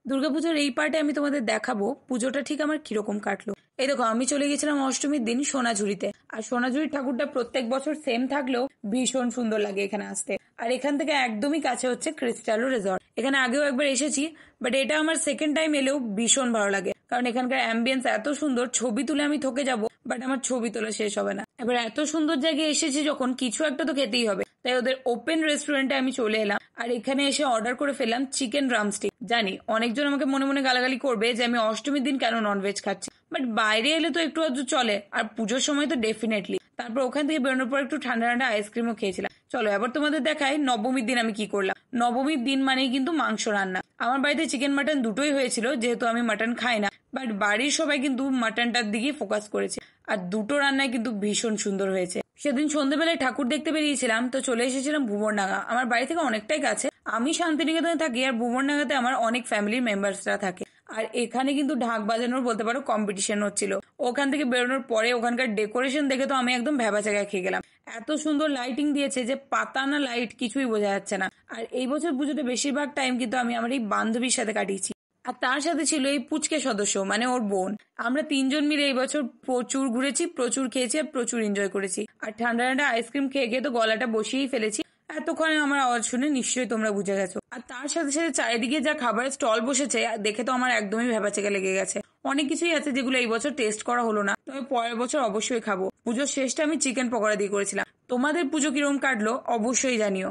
দুর্গাপুজোর এই পার্টে আমি তোমাদের দেখাবো পুজোটা ঠিক আমার কিরকম কাটলো। এই দেখো, আমি চলে গেছিলাম অষ্টমীর দিন সোনাঝুরিতে। আর সোনাঝুরির ঠাকুরটা প্রত্যেক বছর সেম থাকলেও ভীষণ সুন্দর লাগে এখানে আসতে। আর এখান থেকে একদমই কাছে হচ্ছে ক্রিস্টালো রিসর্ট। এখানে আগেও একবার এসেছি, বাট এটা আমার সেকেন্ড টাইম এলেও ভীষণ ভালো লাগে, কারণ এখানকার অ্যাম্বিয়েন্স এত সুন্দর, ছবি তুলে আমি থকে যাব, বাট আমার ছবি তোলা শেষ হবে না। এবার এত সুন্দর জায়গায় এসেছি যখন, কিছু একটা তো খেতেই হবে, তাই ওদের ওপেন রেস্টুরেন্টে আমি চলে এলাম। আর এখানে এসে অর্ডার করে ফেললাম চিকেন ড্রামস্টিক। জানি অনেকজন আমাকে মনে মনে গালাগালি করবে যে আমি অষ্টমীর দিন কেন ননভেজ খাচ্ছি, বাট বাইরে এলে তো একটু আধটু চলে, আর পুজোর সময় তো ডেফিনেটলি। তারপর ওখান থেকে বেরোনোর পর একটু ঠান্ডা ঠান্ডা আইসক্রিমও খেয়েছিলাম। চলো এবার তোমাদের দেখাই নবমীর দিন আমি কি করলাম। নবমীর দিন মানেই কিন্তু মাংস রান্না। আমার বাড়িতে চিকেন মাটন দুটোই হয়েছিল, যেহেতু আমি মাটন খাই না, বাট বাড়ির সবাই কিন্তু মাটনটার দিকে ফোকাস করেছে। আর দুটো রান্নায় কিন্তু ভীষণ সুন্দর হয়েছে। সেদিন সন্ধ্যেবেলায় ঠাকুর দেখতে বেরিয়েছিলাম, তো চলে এসেছিলাম ভুবনডাঙ্গা। আমার বাড়ি থেকে অনেকটাই কাছে। আমি শান্তিনিকেতনে থাকি, আর ভুবনডাঙ্গাতে আমার অনেক ফ্যামিলির মেম্বার্সরা থাকে। আর এখানে কিন্তু ঢাক বাজানোর বলতে পারো কম্পিটিশন হচ্ছিল। ওখান থেকে বেরোনোর পরে ওখানকার ডেকোরেশন দেখে তো আমি একদম ভ্যাবাচাগায় খেয়ে গেলাম। এত সুন্দর লাইটিং দিয়েছে যে পাতা না লাইট কিছুই বোঝা যাচ্ছে না। আর এই বছর পুজোতে বেশিরভাগ টাইম কিন্তু আমি আমার এই বান্ধবীর সাথে কাটিয়েছি। আর তার সাথে ছিল এই পুচকে সদস্য, মানে ওর বোন। আমরা তিনজন মিলে এই বছর প্রচুর ঘুরেছি, প্রচুর খেয়েছি, আর প্রচুর এনজয় করেছি। আর ঠান্ডা ঠান্ডা আইসক্রিম খেয়ে গিয়ে তো গলাটা বসিয়েই ফেলেছি। এতক্ষণে আমার আওয়াজ শুনে নিশ্চয়ই তোমরা বুঝে গেছো। আর তার সাথে সাথে চারিদিকে যা খাবারের স্টল বসেছে দেখে তো আমার একদমই ভ্যাবাচেকা লেগে গেছে। অনেক কিছুই আছে যেগুলো এই বছর টেস্ট করা হলো না, তবে পরের বছর অবশ্যই খাবো। পুজোর শেষটা আমি চিকেন পকোড়া দিয়ে করেছিলাম। তোমাদের পুজো কিরকম কাটলো অবশ্যই জানিও।